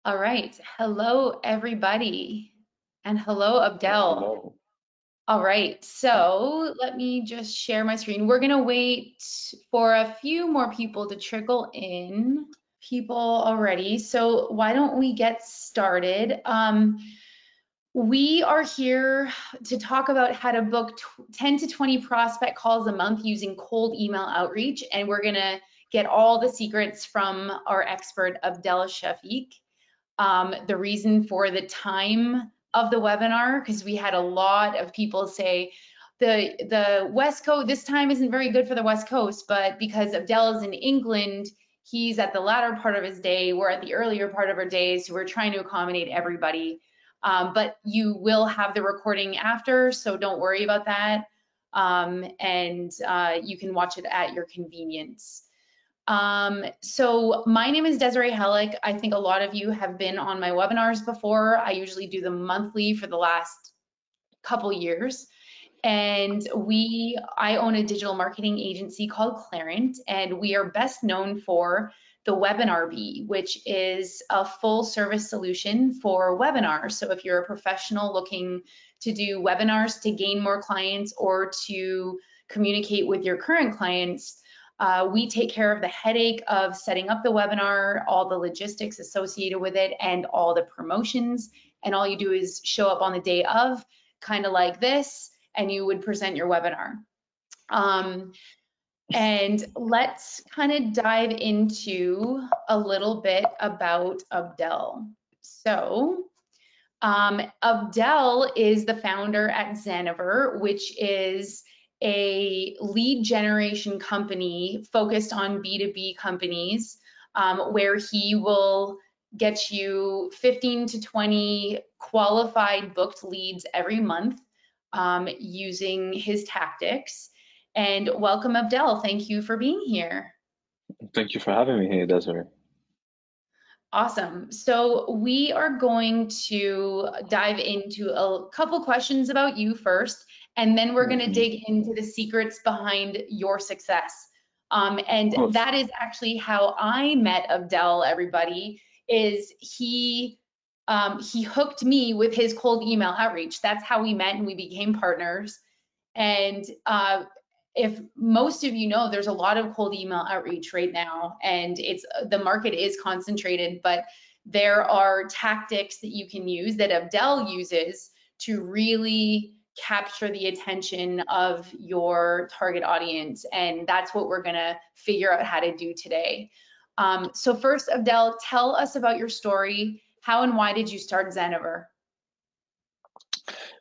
All right. Hello, everybody. And hello, Abdel. Hello. All right. So let me just share my screen. We're going to wait for a few more people to trickle in. People already. So why don't we get started? We are here to talk about how to book 10 to 20 prospect calls a month using cold email outreach. And we're going to get all the secrets from our expert, Abdel Shafik. The reason for the time of the webinar, because we had a lot of people say the West Coast, this time isn't very good for the West Coast, but because Abdel is in England, he's at the latter part of his day, we're at the earlier part of our day, so we're trying to accommodate everybody. But you will have the recording after, so don't worry about that. And you can watch it at your convenience. So my name is Desiree Hellick. I think a lot of you have been on my webinars before. I usually do them monthly for the last couple years. And I own a digital marketing agency called Clarent, and we are best known for the Webinar Bee, which is a full service solution for webinars. So if you're a professional looking to do webinars to gain more clients or to communicate with your current clients, we take care of the headache of setting up the webinar, all the logistics associated with it, and all the promotions. And all you do is show up on the day of, kind of like this, and you would present your webinar. And let's kind of dive into a little bit about Abdel. So Abdel is the founder at Xanover, which is a lead generation company focused on B2B companies, where he will get you 15 to 20 qualified booked leads every month using his tactics. And welcome, Abdel. Thank you for being here. Thank you for having me here, Desiree. Awesome. So we are going to dive into a couple questions about you first, and then we're going to Mhm. dig into the secrets behind your success. Of And course. that is actually how I met Abdel, everybody, is he hooked me with his cold email outreach. That's how we met and we became partners. And if most of you know, there's a lot of cold email outreach right now, and the market is concentrated, but there are tactics that you can use that Abdel uses to really capture the attention of your target audience. And that's what we're gonna figure out how to do today. So first, Abdel, tell us about your story. How and why did you start Xanover?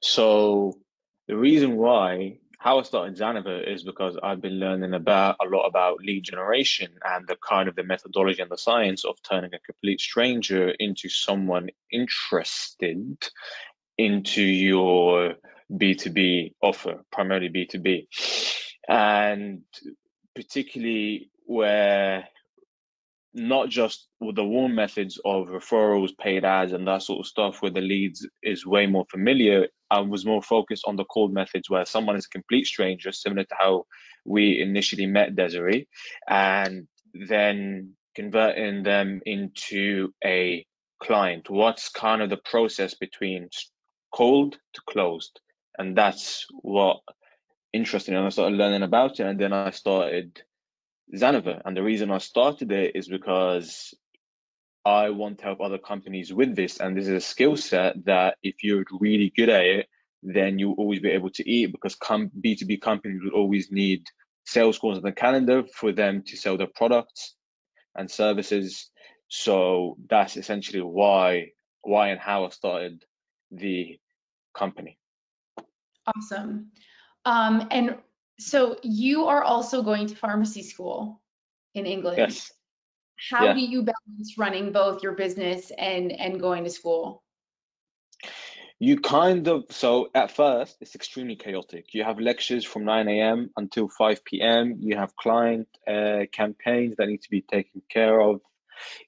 So the reason why how I started Xanover is because I've been learning about a lot about lead generation and the kind of the methodology and the science of turning a complete stranger into someone interested into your B2B offer, primarily B2B. And particularly where not just with the warm methods of referrals, paid ads, and that sort of stuff, where the leads is way more familiar. I was more focused on the cold methods where someone is a complete stranger, similar to how we initially met Desiree, and then converting them into a client. What's kind of the process between cold to closed? And that's what interested me. And I started learning about it, and then I started Xanover. And the reason I started it is because I want to help other companies with this. And this is a skill set that if you're really good at it, then you'll always be able to eat because B2B companies will always need sales calls on the calendar for them to sell their products and services. So that's essentially why and how I started the company. Awesome. And so you are also going to pharmacy school in England. Yes. How Yeah. do you balance running both your business and going to school? You kind of, so at first, it's extremely chaotic. You have lectures from 9 a.m. until 5 p.m. You have client campaigns that need to be taken care of.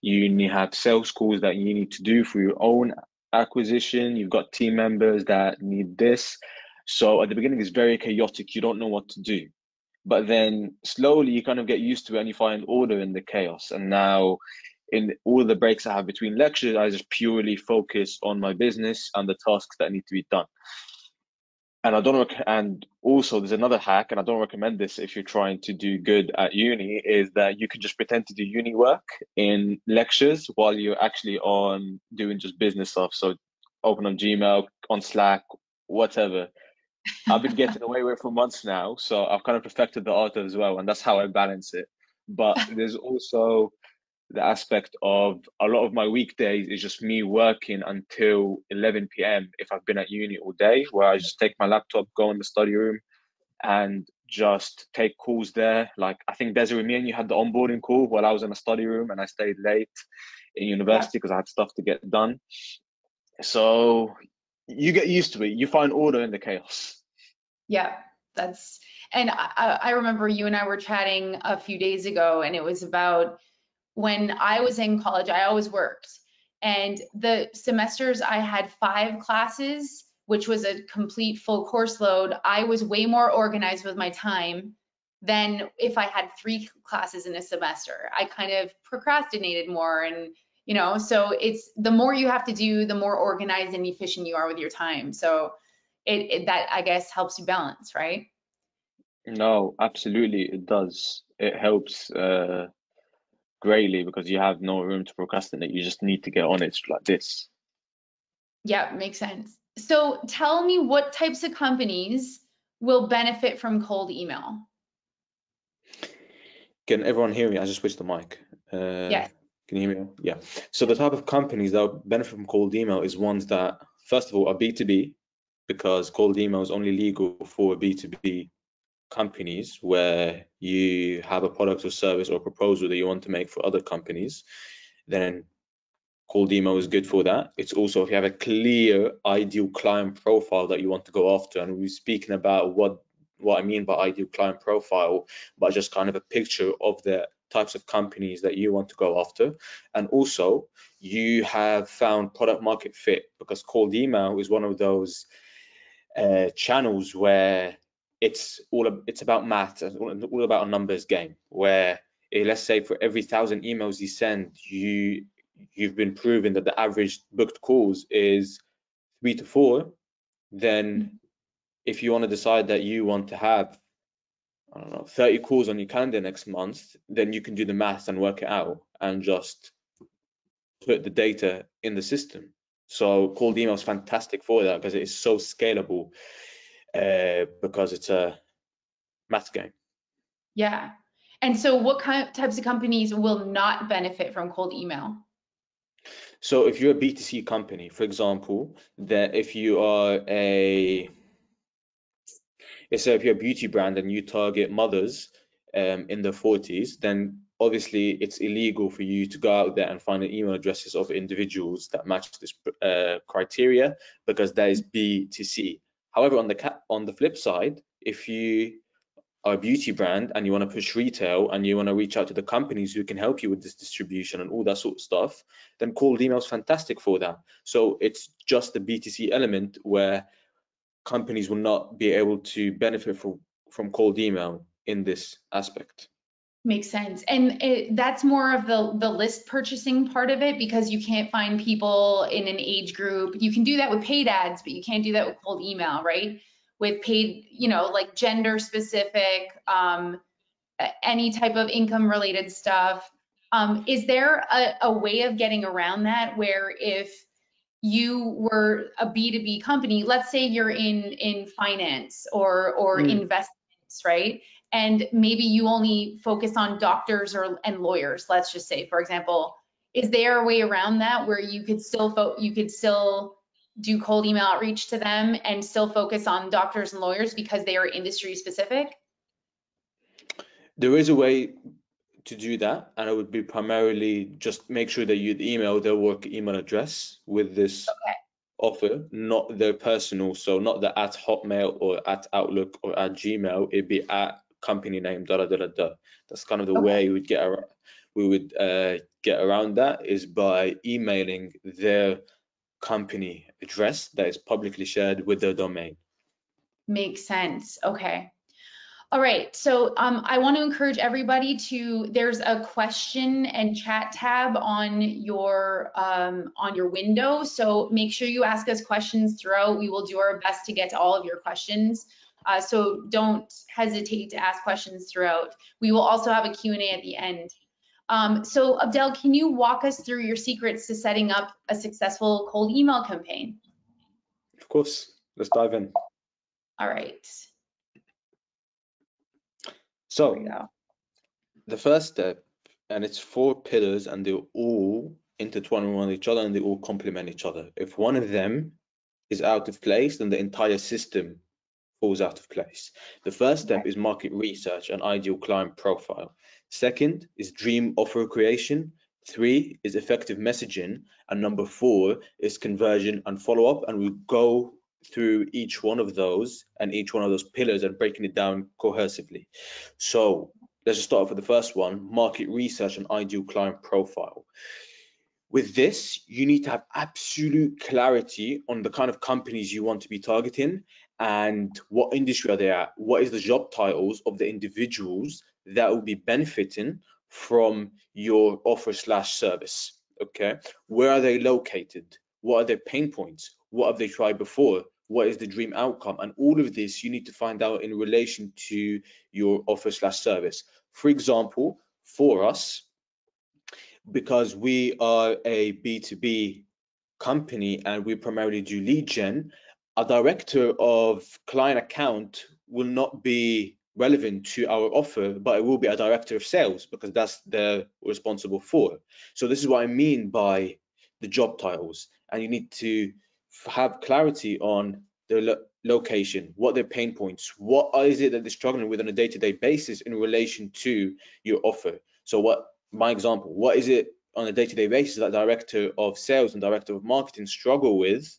You have sales calls that you need to do for your own acquisition. You've got team members that need this. So at the beginning, it's very chaotic. You don't know what to do. But then slowly you kind of get used to it and you find order in the chaos. And now in all the breaks I have between lectures, I just purely focus on my business and the tasks that need to be done. And I don't and also there's another hack, and I don't recommend this if you're trying to do good at uni, is that you can just pretend to do uni work in lectures while you're actually on doing just business stuff. So open on Gmail, on Slack, whatever. I've been getting away with it for months now, so I've kind of perfected the art as well, and that's how I balance it. But there's also the aspect of a lot of my weekdays is just me working until 11 p.m. if I've been at uni all day, where I just take my laptop, go in the study room, and just take calls there. Like I think Desiree, me and you had the onboarding call while I was in the study room, and I stayed late in Yeah. university because I had stuff to get done. So you get used to it. You find order in the chaos. Yeah, that's, and I remember you and I were chatting a few days ago, and it was about when I was in college, I always worked. And the semesters I had 5 classes, which was a complete full course load, I was way more organized with my time than if I had 3 classes in a semester. I kind of procrastinated more and so it's the more you have to do, the more organized and efficient you are with your time. So that I guess helps you balance, right? No, absolutely, it does. It helps greatly because you have no room to procrastinate. You just need to get on it like this. Yeah, makes sense. So tell me what types of companies will benefit from cold email? Can everyone hear me? I just switched the mic. Yes. Can you hear me? Yeah. So the type of companies that will benefit from cold email is ones that, first of all, are B2B, because cold email is only legal for B2B companies where you have a product or service or proposal that you want to make for other companies. Then cold email is good for that. It's also if you have a clear ideal client profile that you want to go after, and we're speaking about what I mean by ideal client profile, but just kind of a picture of the types of companies that you want to go after. And also you have found product market fit, because cold email is one of those channels where it's about math, and all about a numbers game, where let's say for every 1,000 emails you send, you've been proven that the average booked calls is 3 to 4. Then if you want to decide that you want to have, I don't know, 30 calls on your calendar next month, then you can do the math and work it out and just put the data in the system. So cold email is fantastic for that because it is so scalable, because it's a math game. Yeah. And so what types of companies will not benefit from cold email? So if you're a B2C company, for example, that if you are if you're a beauty brand and you target mothers in their 40s, then obviously it's illegal for you to go out there and find the email addresses of individuals that match this criteria, because that is B2C. However, on the flip side, if you are a beauty brand and you want to push retail and you want to reach out to the companies who can help you with this distribution and all that sort of stuff, then cold email is fantastic for that. So it's just the B2C element where companies will not be able to benefit from cold email in this aspect. Makes sense. And that's more of the list purchasing part of it, because you can't find people in an age group. You can do that with paid ads, but you can't do that with cold email, right? With paid, like gender specific, any type of income related stuff. Is there a way of getting around that where if you were a B2B company, let's say you're in finance or Mm. investments, right? And maybe you only focus on doctors and lawyers, let's just say, for example, is there a way around that where you could still do cold email outreach to them and still focus on doctors and lawyers because they are industry specific? There is a way to do that, and it would be primarily just make sure that you'd email their work email address with this Okay. offer, not their personal, so not the at Hotmail or at Outlook or at Gmail. It'd be at company name da da da da da. That's kind of the Okay. way we would get around that, is by emailing their company address that is publicly shared with their domain. Makes sense. Okay. All right, so I want to encourage everybody there's a question and chat tab on your window. So make sure you ask us questions throughout. We will do our best to get to all of your questions. So don't hesitate to ask questions throughout. We will also have a Q&A at the end. So Abdel, can you walk us through your secrets to setting up a successful cold email campaign? Of course, let's dive in. All right. So Here we go. the first step, and it's 4 pillars, and they're all intertwined with each other, and they all complement each other. If one of them is out of place, then the entire system falls out of place. The first step is market research and ideal client profile. Second is dream offer creation. 3 is effective messaging. And number 4 is conversion and follow-up. And we go through each one of those and each one of those pillars and breaking it down cohesively. So let's just start off with the first one, market research and ideal client profile. With this, you need to have absolute clarity on the kind of companies you want to be targeting and what industry are they at, what is the job titles of the individuals that will be benefiting from your offer slash service, okay? Where are they located? What are their pain points? What have they tried before? What is the dream outcome? And all of this you need to find out in relation to your offer slash service. For example, for us, because we are a B2B company and we primarily do lead gen, a director of client account will not be relevant to our offer, but it will be a director of sales because that's they're responsible for. So this is what I mean by the job titles, and you need to have clarity on their location, what their pain points, what is it that they're struggling with on a day-to-day basis in relation to your offer. So what my example, what is it on a day-to-day basis that director of sales and director of marketing struggle with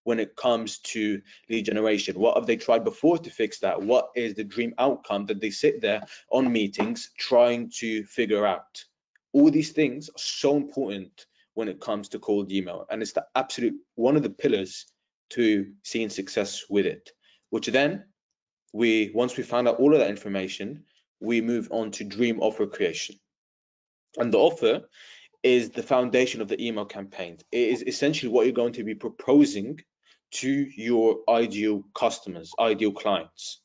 when it comes to lead generation? What have they tried before to fix that? What is the dream outcome that they sit there on meetings trying to figure out? All these things are so important when it comes to cold email, and it's the absolute one of the pillars to seeing success with it, which then once we find out all of that information, we move on to dream offer creation. And the offer is the foundation of the email campaigns. It is essentially what you're going to be proposing to your ideal customers, ideal clients.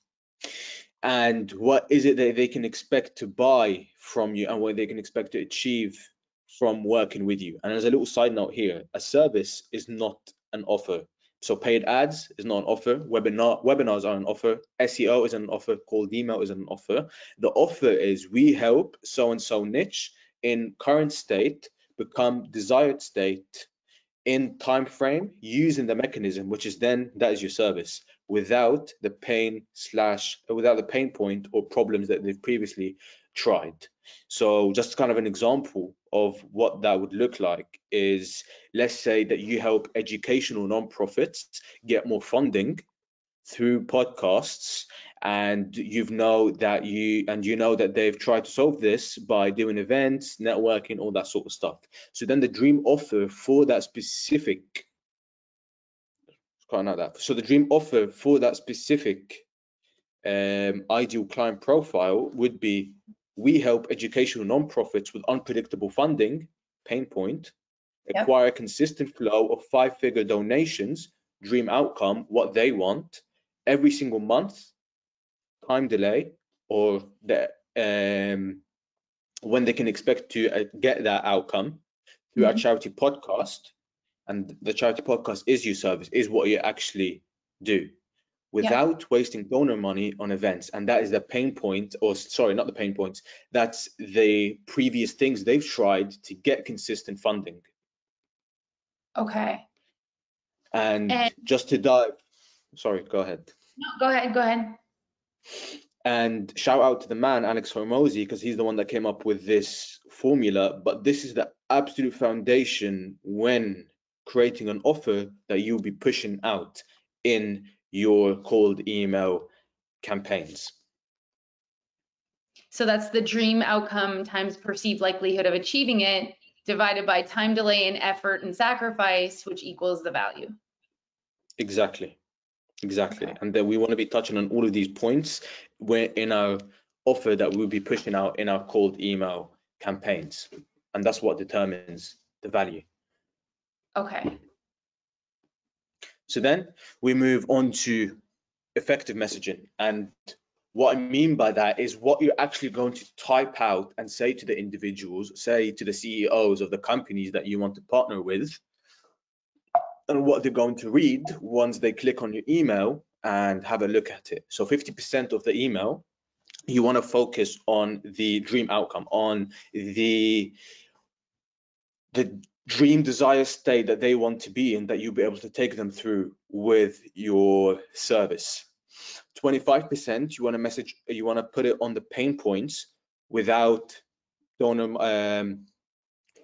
And what is it that they can expect to buy from you and what they can expect to achieve from working with you. And as a little side note here, a service is not an offer. So paid ads is not an offer, webinars are an offer, SEO is an offer, cold email is an offer. The offer is we help so-and-so niche in current state become desired state in time frame using the mechanism, which is then that is your service without the pain point or problems that they've previously tried. So just kind of an example of what that would look like is, let's say that you help educational nonprofits get more funding through podcasts, and you know that they've tried to solve this by doing events, networking, all that sort of stuff. So then the dream offer for that specific the dream offer for that specific ideal client profile would be, we help educational nonprofits with unpredictable funding, pain point, acquire a consistent flow of 5-figure donations, dream outcome, what they want, every single month, time delay, or when they can expect to get that outcome through our charity podcast. And the charity podcast is your service, is what you actually do, without wasting donor money on events. And that is the pain point, or sorry, not the pain points, that's the previous things they've tried to get consistent funding. Okay. And just to dive, sorry, go ahead. No, go ahead. And shout out to the man, Alex Hormozy, because he's the one that came up with this formula. But this is the absolute foundation when creating an offer that you'll be pushing out in your cold email campaigns. So that's the dream outcome times perceived likelihood of achieving it divided by time delay and effort and sacrifice, which equals the value. Exactly. Exactly. Okay. And then we want to be touching on all of these points where in our offer that we'll be pushing out in our cold email campaigns. And that's what determines the value. Okay. So then we move on to effective messaging. And what I mean by that is what you're actually going to type out and say to the individuals, say to the CEOs of the companies that you want to partner with, and what they're going to read once they click on your email and have a look at it. So 50% of the email, you want to focus on the dream outcome, on the dream desire state that they want to be in, that you'll be able to take them through with your service. 25%, you want to put it on the pain points without donor,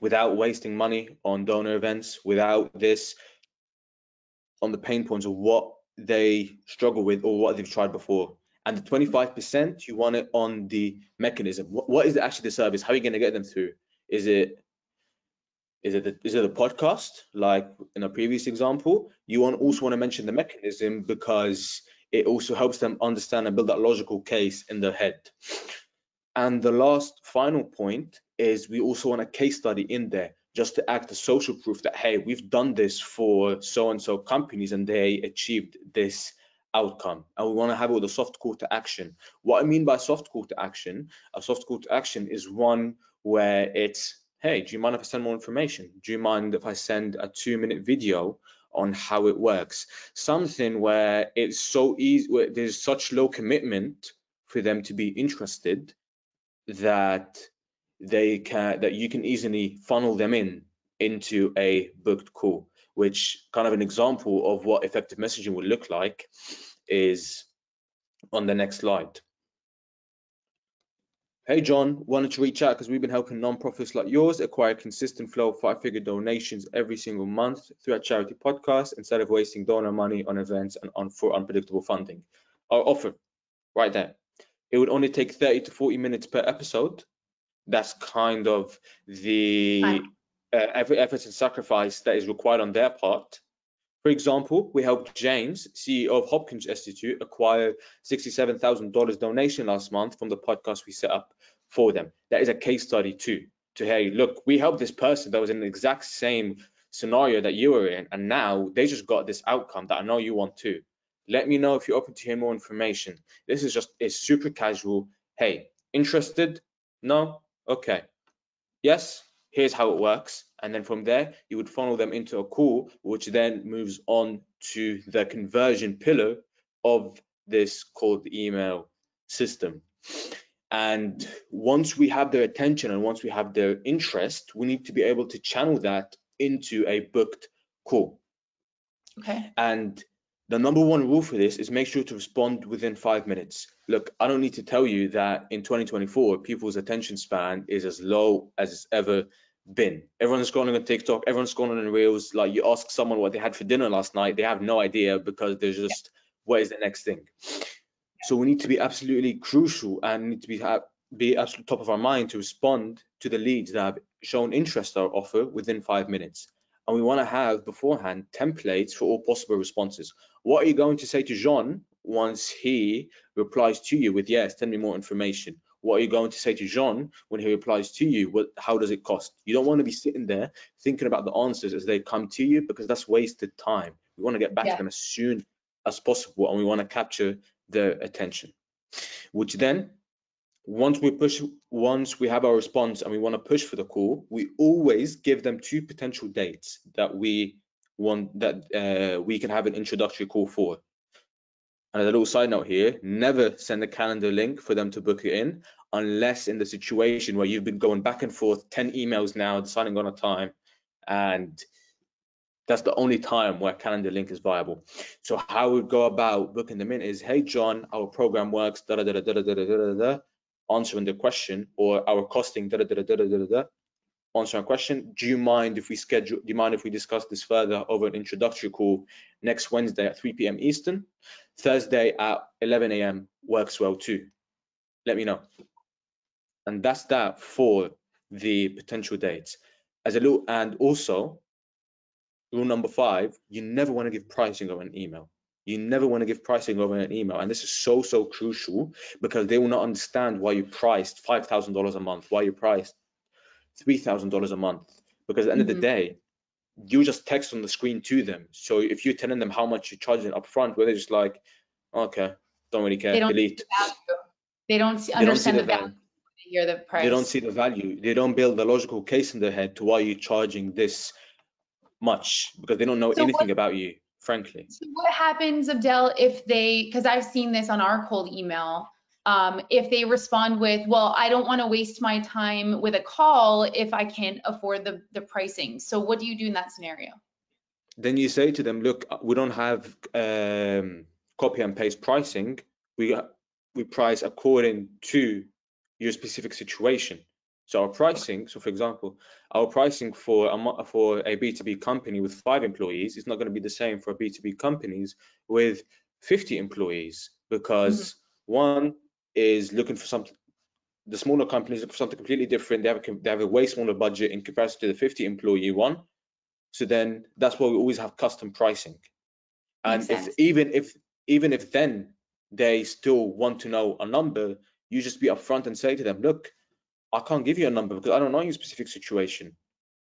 without wasting money on donor events, without this, on the pain points of what they struggle with or what they've tried before. And the 25%, you want it on the mechanism. What is actually the service? How are you going to get them through? Is it a podcast like in a previous example? You also want to mention the mechanism because it also helps them understand and build that logical case in their head. And the last final point is we also want a case study in there just to act as social proof that, hey, we've done this for so-and-so companies and they achieved this outcome. And we want to have it with a soft call to action. What I mean by soft call to action, a soft call to action is one where it's, hey, do you mind if I send more information? Do you mind if I send a 2-minute video on how it works? Something where it's so easy, where there's such low commitment for them to be interested that you can easily funnel them into a booked call, which kind of an example of what effective messaging would look like is on the next slide. Hey John, wanted to reach out because we've been helping nonprofits like yours acquire a consistent flow of 5-figure donations every single month through our charity podcast instead of wasting donor money on events and for unpredictable funding. Our offer right there. It would only take 30 to 40 minutes per episode. That's kind of the effort and sacrifice that is required on their part. For example, we helped James, CEO of Hopkins Institute, acquire $67,000 donation last month from the podcast we set up for them. That is a case study too. To hey, look, we helped this person that was in the exact same scenario that you were in, and now they just got this outcome that I know you want too. Let me know if you're open to hear more information. This is just, it's super casual. Hey, interested? No? Okay. Yes, here's how it works. And then from there, you would funnel them into a call, which then moves on to the conversion pillar of this cold email system. And once we have their attention and once we have their interest, we need to be able to channel that into a booked call. Okay. And the number one rule for this is make sure to respond within 5 minutes. Look, I don't need to tell you that in 2024, people's attention span is as low as it's ever been. Everyone's scrolling on TikTok, everyone's scrolling on Reels. Like you ask someone what they had for dinner last night, they have no idea because they're just, what is the next thing? So we need to be absolutely crucial and need to be absolutely top of our mind to respond to the leads that have shown interest in our offer within 5 minutes. And we want to have beforehand templates for all possible responses. What are you going to say to Jean once he replies to you with, yes, send me more information? What are you going to say to Jean when he replies to you? How does it cost? You don't want to be sitting there thinking about the answers as they come to you because that's wasted time. We want to get back to them as soon as possible and we want to capture their attention, which then once we have our response and we want to push for the call, we always give them 2 potential dates that we want that we can have an introductory call for. And as a little side note here, never send a calendar link for them to book it in unless in the situation where you've been going back and forth 10 emails now, deciding on a time, and that's the only time where calendar link is viable. So how we go about booking them in is, hey John, our program works, da da da da da da da da da, answering the question, or our costing, da da da da da da da, answering a question. Do you mind if we discuss this further over an introductory call next Wednesday at 3 p.m. Eastern? Thursday at 11 a.m. works well too. Let me know. And that's that for the potential dates. And also, rule number 5, you never want to give pricing on an email. You never want to give pricing over an email. And this is so, so crucial, because they will not understand why you priced $5,000 a month, why you priced $3,000 a month. Because at the end of the day, you just text on the screen to them. So if you're telling them how much you're charging up front, where they're just like, okay, don't really care, They don't see delete. the value. They don't They don't see understand the the value value. when they hear the They don't price. see the value. They don't build the logical case in their head to why you're charging this much, because they don't know So what anything about you, frankly. So what happens, Abdel, if they, because I've seen this on our cold email, if they respond with, well, I don't want to waste my time with a call if I can't afford the pricing. So what do you do in that scenario? Then you say to them, look, we don't have copy and paste pricing. We price according to your specific situation. So our pricing, so for example, our pricing for a B2B company with 5 employees is not going to be the same for B2B companies with 50 employees, because one is looking for something. The smaller companies look for something completely different. They have a way smaller budget in comparison to the 50 employee one. So then that's why we always have custom pricing. Makes And sense. even if then they still want to know a number, you just be upfront and say to them, look, I can't give you a number because I don't know your specific situation,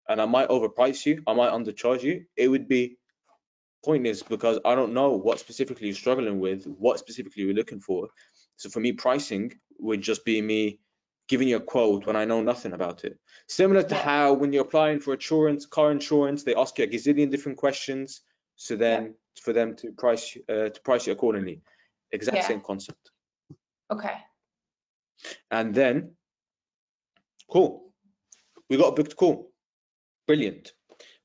and I might overprice you, I might undercharge you. It would be pointless because I don't know what specifically you're struggling with, what specifically you're looking for. So for me, pricing would just be me giving you a quote when I know nothing about it. Similar to Yeah. how when you're applying for insurance, car insurance, they ask you a gazillion different questions. So then for them to price you accordingly. Exact Yeah. same concept. Okay. And then, cool, we got a booked call. Brilliant.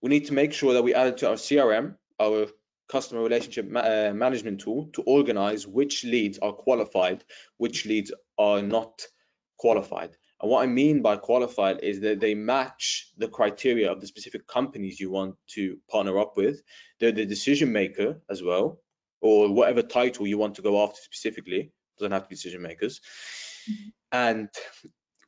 We need to make sure that we add it to our CRM, our customer relationship management tool, to organize which leads are qualified, which leads are not qualified. And what I mean by qualified is that they match the criteria of the specific companies you want to partner up with. They're the decision maker as well, or whatever title you want to go after specifically. Doesn't have to be decision makers. And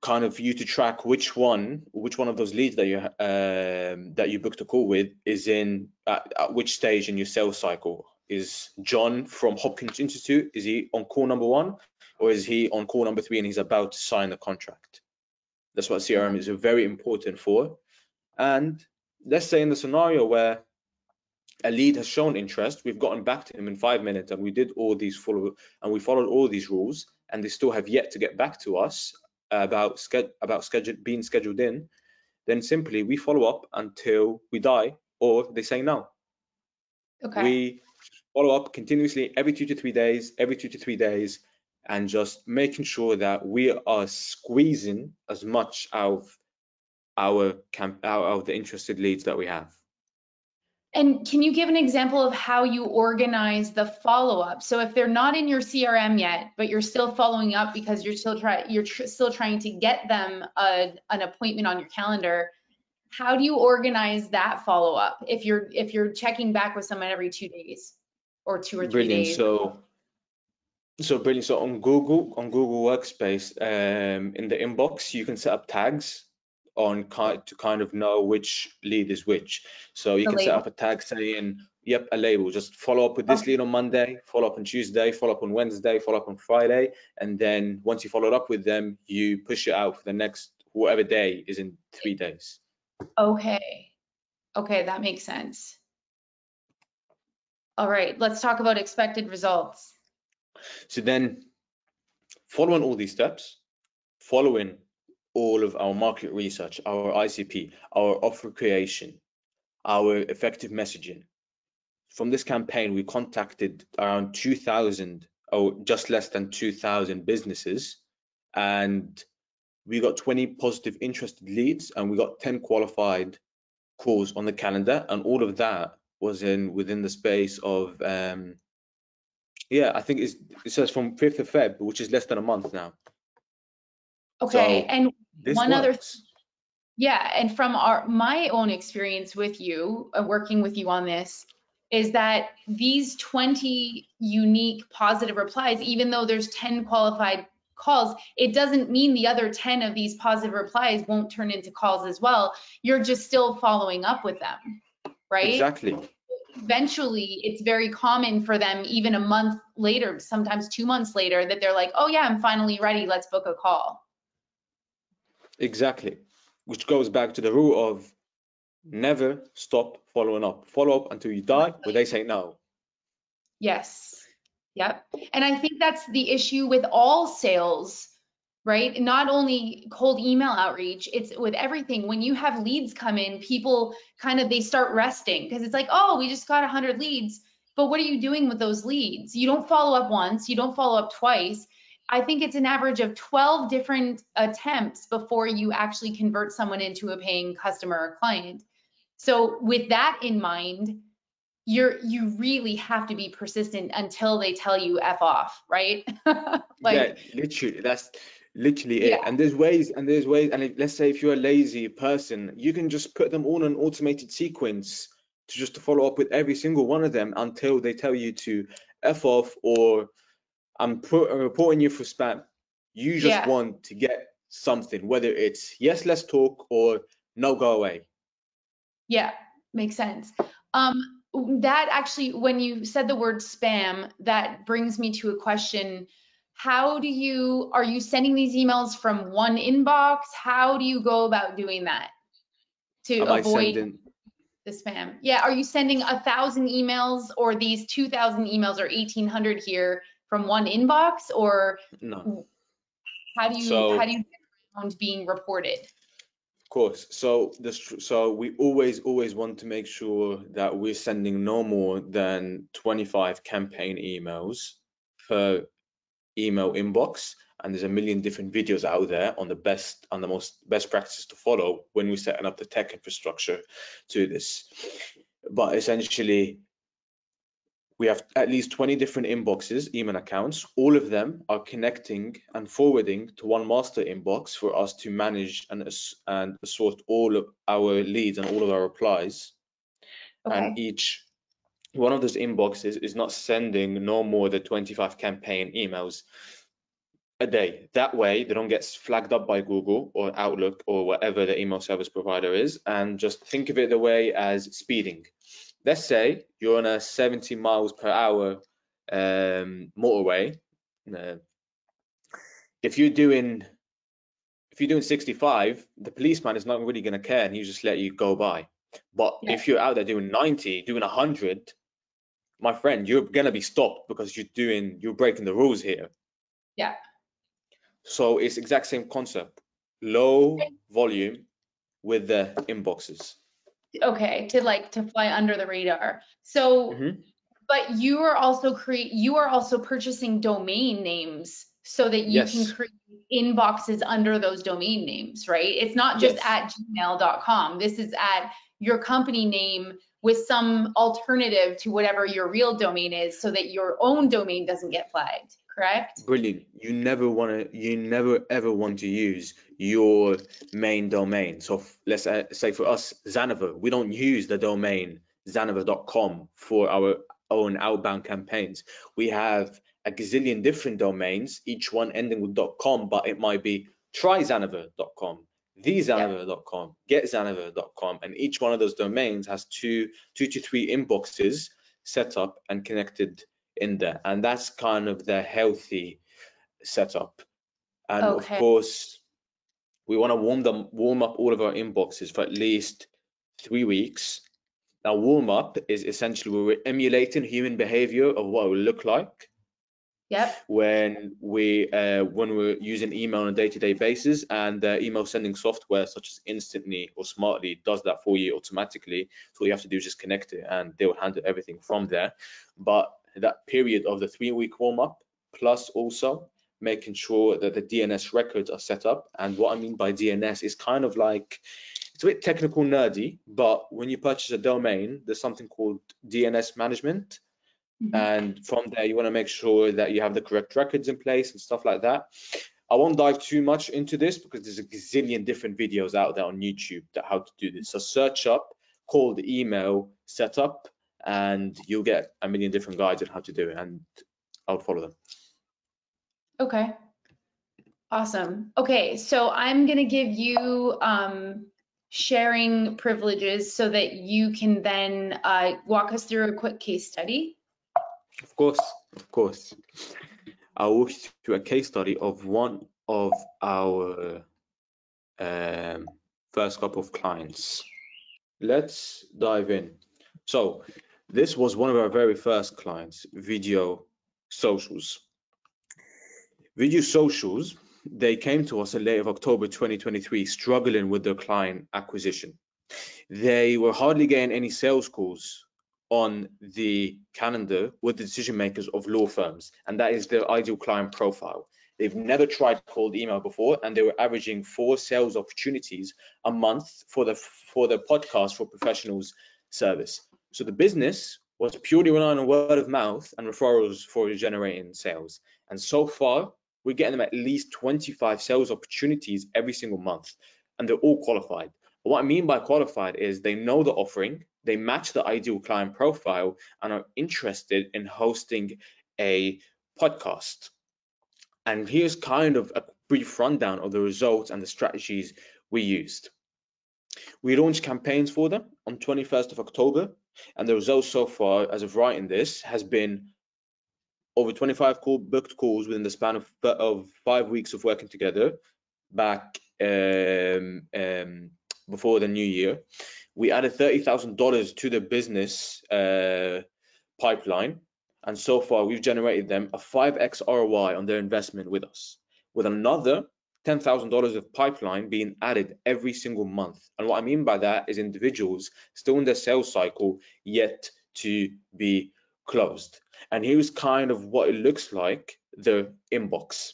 kind of you to track which one of those leads that you booked a call with is in at which stage in your sales cycle. Is John from Hopkins Institute, is he on call number 1, or is he on call number 3 and he's about to sign the contract? That's what CRM is very important for. And let's say in the scenario where a lead has shown interest, we've gotten back to him in 5 minutes and we did all these we followed all these rules, and they still have yet to get back to us about being scheduled in, then simply we follow up until we die or they say no. Okay. We follow up continuously every 2 to 3 days, and just making sure that we are squeezing as much out of the interested leads that we have. And can you give an example of how you organize the follow-up? So if they're not in your CRM yet, but you're still following up because you're still trying to get them an appointment on your calendar, how do you organize that follow-up if you're checking back with someone every 2 days or 2 or 3 Brilliant. days? So brilliant. So on Google Workspace, in the inbox, you can set up tags to kind of know which lead is which. So you The can set label. up a tag saying, yep, a label. Just follow up with this lead on Monday, follow up on Tuesday, follow up on Wednesday, follow up on Friday, and then once you followed up with them, you push it out for the next whatever day is in 3 days. Okay. Okay, that makes sense. All right, let's talk about expected results. So then, following all these steps, following all of our market research, our ICP, our offer creation, our effective messaging. From this campaign, we contacted around 2,000 or just less than 2,000 businesses, and we got 20 positive interested leads, and we got 10 qualified calls on the calendar, and all of that was within the space of I think it says from 5th of Feb, which is less than a month now. Okay, So and this one other works. Yeah, and from my own experience with you, working with you on this, is that these 20 unique positive replies, even though there's 10 qualified calls, it doesn't mean the other 10 of these positive replies won't turn into calls as well. You're just still following up with them, right? Exactly. eventually it's very common for them, even a month later, sometimes 2 months later, that they're like, oh yeah, I'm finally ready, let's book a call. Exactly. Which goes back to the rule of never stop following up. Follow up until you die, where they say no. Yes. Yep. And I think that's the issue with all sales, right? Not only cold email outreach, it's with everything. When you have leads come in, people kind of, they start resting because it's like, oh, we just got 100 leads. But what are you doing with those leads? You don't follow up once, you don't follow up twice. I think it's an average of 12 different attempts before you actually convert someone into a paying customer or client. So with that in mind, you really have to be persistent until they tell you F off, right? Yeah, Like, literally, that's literally it. yeah, And there's ways, let's say if you're a lazy person, you can just put them all in an automated sequence to follow up with every single one of them until they tell you to F off or I'm reporting you for spam. You just yeah, want to get something, whether it's yes, let's talk or no, go away. yeah, makes sense. Um, that actually, when you said the word spam, that brings me to a question. Are you sending these emails from one inbox? How do you go about doing that to Am I avoid sending? the spam? Yeah, are you sending 1,000 emails or these 2,000 emails or 1,800 here from one inbox, or No. how So, do you get around being reported? of course. So we always want to make sure that we're sending no more than 25 campaign emails per email inbox. And there's a million different videos out there on the most best practices to follow when we're setting up the tech infrastructure to this. But essentially, we have at least 20 different inboxes, email accounts. All of them are connecting and forwarding to one master inbox for us to manage and sort all of our leads and all of our replies. And Okay. each one of those inboxes is not sending no more than 25 campaign emails a day. That way, they don't get flagged up by Google or Outlook or whatever the email service provider is. And just think of it the way as speeding. Let's say you're on a 70 miles per hour motorway. Uh, if you're doing 65, the policeman is not really going to care, and he just let you go by. But Yeah. if you're out there doing 90, doing 100, my friend, you're going to be stopped because you're breaking the rules here. Yeah. So it's exact same concept. Low volume with the inboxes. Okay. To fly under the radar. So, Mm-hmm. but you are also purchasing domain names so that you can Yes. create inboxes under those domain names, right? It's not just Yes. at gmail.com. This is at your company name with some alternative to whatever your real domain is so that your own domain doesn't get flagged, correct? Brilliant. You never ever want to use your main domain. So let's say for us, Xanavar, we don't use the domain xanavar.com for our own outbound campaigns. We have a gazillion different domains, each one ending with .com, but it might be tryxanavar.com, Yeah. thexanavar.com, getxanavar.com, and each one of those domains has two to three inboxes set up and connected in there, and that's kind of the healthy setup. And of Okay. course, we want to warm up all of our inboxes for at least 3 weeks. Now, warm up is essentially where we're emulating human behavior of what it will look like Yep. when we're using email on a day-to-day basis, and email sending software such as Instantly or Smartly does that for you automatically. So all you have to do is just connect it and they will handle everything from there. But that period of the 3-week warm-up, plus also making sure that the DNS records are set up. And what I mean by DNS is kind of like, it's a bit technical nerdy, but when you purchase a domain, there's something called DNS management, Mhm. and from there you want to make sure that you have the correct records in place and stuff like that. I won't dive too much into this because there's a gazillion different videos out there on YouTube that how to do this. So search up cold email setup and you'll get a million different guides on how to do it, and I'll follow them. Okay. Awesome. Okay, so I'm gonna give you sharing privileges so that you can then walk us through a quick case study? Of course. I'll walk you through a case study of one of our first couple of clients. Let's dive in. So this was one of our very first clients, Video Socials. Video Socials, they came to us in late of October 2023, struggling with their client acquisition. They were hardly getting any sales calls on the calendar with the decision makers of law firms, and that is their ideal client profile. They've never tried cold email before, and they were averaging 4 sales opportunities a month for the podcast for professionals service. So the business was purely relying on word of mouth and referrals for generating sales. And so far, we're getting them at least 25 sales opportunities every single month, and they're all qualified. What I mean by qualified is they know the offering, they match the ideal client profile, and are interested in hosting a podcast. And here's kind of a brief rundown of the results and the strategies we used. We launched campaigns for them on 21st of October, and the results so far, as of writing this, has been over 25 booked calls within the span of 5 weeks of working together back before the new year. We added $30,000 to the business pipeline, and so far we've generated them a 5x ROI on their investment with us, with another $10,000 of pipeline being added every single month. And what I mean by that is individuals still in their sales cycle yet to be closed. And here's kind of what it looks like, the inbox.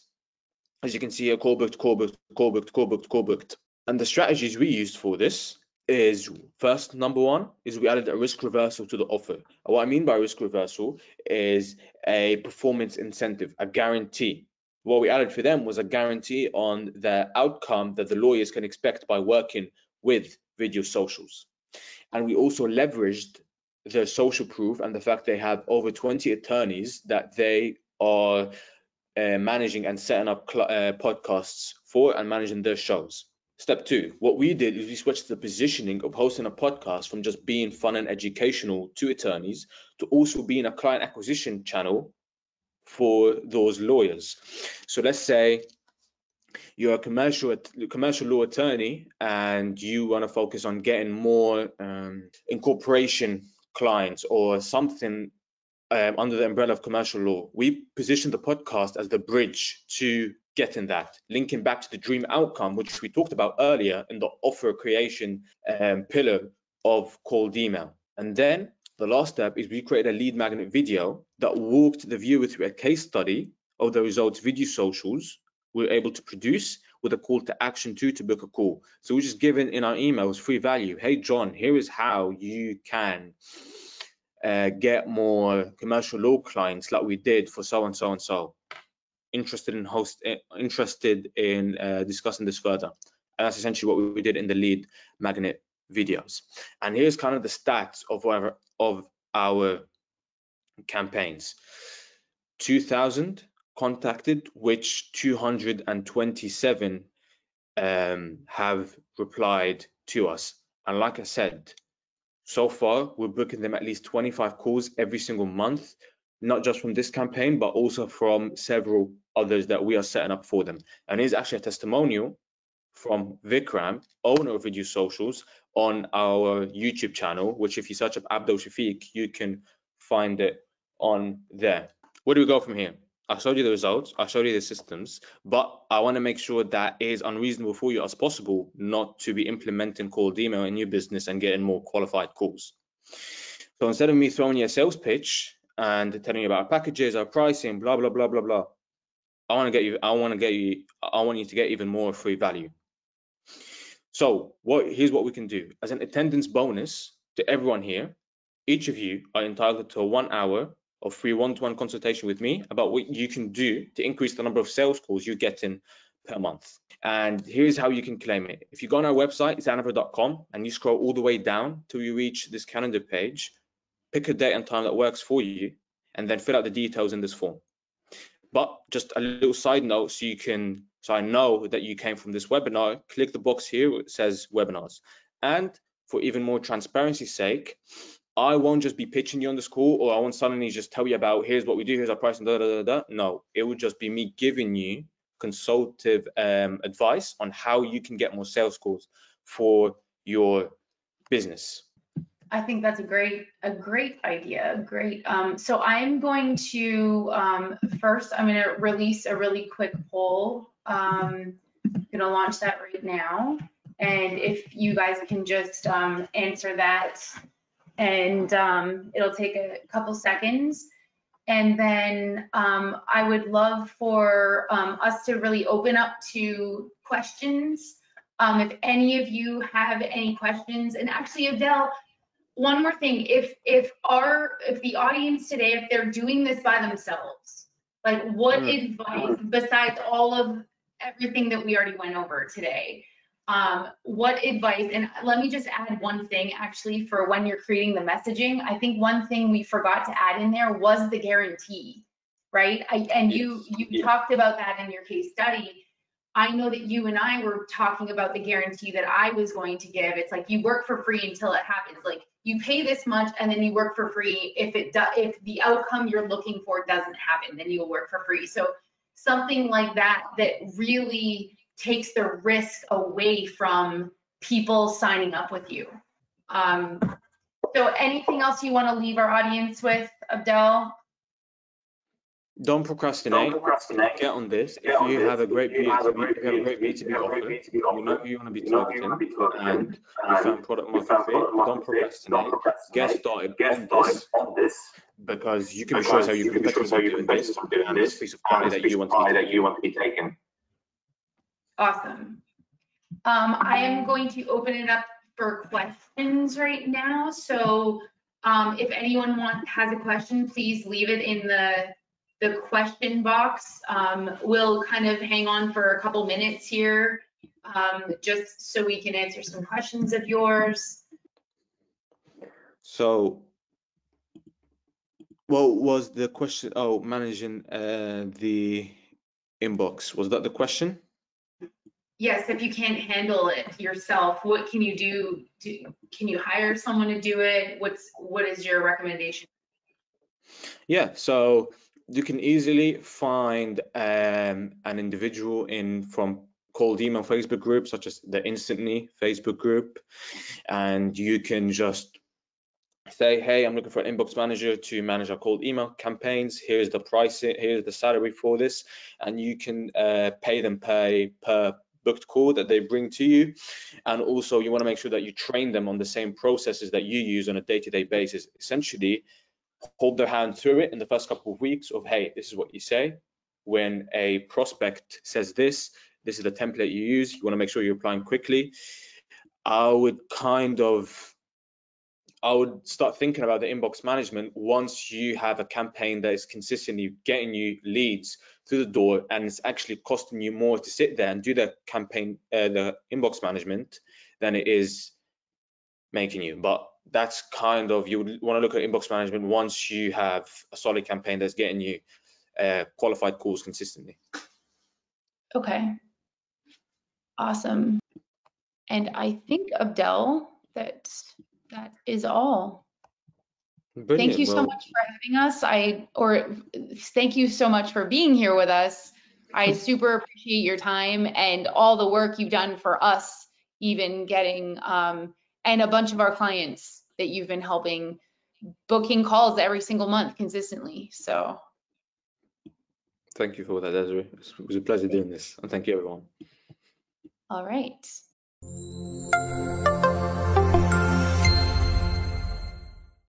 As you can see here, call booked, call booked, call booked, call booked, call booked. And the strategies we used for this is, first, number one, is we added a risk reversal to the offer. And what I mean by risk reversal is a performance incentive, a guarantee. What we added for them was a guarantee on the outcome that the lawyers can expect by working with Video Socials. And we also leveraged their social proof and the fact they have over 20 attorneys that they are managing and setting up podcasts for and managing their shows. Step two, what we did is we switched the positioning of hosting a podcast from just being fun and educational to attorneys to also being a client acquisition channel for those lawyers. So let's say you're a commercial law attorney and you want to focus on getting more incorporation clients or something under the umbrella of commercial law. We positioned the podcast as the bridge to getting that, linking back to the dream outcome, which we talked about earlier in the offer creation pillar of cold email. And then the last step is we created a lead magnet video that walked the viewer through a case study of the results Video Socials we're able to produce with a call to action to book a call. So we're just giving in our emails free value. Hey, John, here is how you can get more commercial law clients like we did for so and so and so. Interested in discussing this further. And that's essentially what we did in the lead magnet videos. And here's kind of the stats of our campaigns. 2,000 contacted, which 227 have replied to us. And like I said, so far we're booking them at least 25 calls every single month, not just from this campaign, but also from several others that we are setting up for them. And here's actually a testimonial from Vikram, owner of Video Socials, on our YouTube channel, which if you search up Abdel Shafik, you can find it on there. Where do we go from here? I showed you the results, I showed you the systems, but I want to make sure that it is unreasonable for you as possible not to be implementing cold email in your business and getting more qualified calls. So instead of me throwing you a sales pitch and telling you about our packages, our pricing, blah, blah, blah, blah, blah, I want you to get even more free value. So here's what we can do. As an attendance bonus to everyone here, each of you are entitled to a 1 hour of free one-to-one consultation with me about what you can do to increase the number of sales calls you're getting per month. And here's how you can claim it. If you go on our website, xanaver.com, and you scroll all the way down till you reach this calendar page, pick a date and time that works for you, and then fill out the details in this form. But just a little side note, so I know that you came from this webinar, click the box here, it says webinars. And for even more transparency's sake, I won't just be pitching you on this call, or I won't suddenly just tell you about here's what we do, here's our price, and da da da da. No, it would just be me giving you consultative advice on how you can get more sales calls for your business. I think that's a great idea. Great. So I'm going to first I'm going to release a really quick poll. I'm going to launch that right now, and if you guys can just answer that, and it'll take a couple seconds. And then I would love for us to really open up to questions. If any of you have any questions, and actually, Abdel, one more thing, if the audience today, if they're doing this by themselves, like what advice, besides all of everything that we already went over today, what advice, and let me just add one thing actually for when you're creating the messaging. I think one thing we forgot to add in there was the guarantee, right? You talked about that in your case study. I know that you and I were talking about the guarantee that I was going to give. It's like you work for free until it happens. Like you pay this much and then you work for free. If the outcome you're looking for doesn't happen, then you'll work for free. So something like that really takes the risk away from people signing up with you. So anything else you want to leave our audience with, Abdel? Don't procrastinate. Get on this. If you have a great B2B offer, you know who you want to be targeting, and you found product market fit, don't procrastinate. Get started on this, because you can be sure as how your competitors are doing this, and this piece of pie that you want to be taken. Awesome. I am going to open it up for questions right now. So if anyone has a question, please leave it in the question box. We'll kind of hang on for a couple minutes here, just so we can answer some questions of yours. So, what was the question? Oh, managing the inbox. Was that the question? Yes, if you can't handle it yourself, what can you do? Can you hire someone to do it? What is your recommendation? Yeah, so you can easily find an individual from cold email Facebook groups, such as the Instantly Facebook group, and you can just say, hey, I'm looking for an inbox manager to manage our cold email campaigns. Here's the pricing, here's the salary for this, and you can pay them per booked call that they bring to you. And also you want to make sure that you train them on the same processes that you use on a day-to-day basis. Essentially, hold their hand through it in the first couple of weeks of, hey, this is what you say. When a prospect says this is the template you use. You want to make sure you're applying quickly. I would start thinking about the inbox management once you have a campaign that is consistently getting you leads through the door, and it's actually costing you more to sit there and do the campaign, the inbox management, than it is making you. But that's kind of, you would want to look at inbox management once you have a solid campaign that's getting you qualified calls consistently. Okay. Awesome. And I think, Abdel, that is all. Brilliant. Thank you so much for having us. Thank you so much for being here with us. I super appreciate your time and all the work you've done for us, even getting, and a bunch of our clients that you've been helping booking calls every single month consistently. So. Thank you for that, Desiree. It was a pleasure doing this, and thank you, everyone. All right.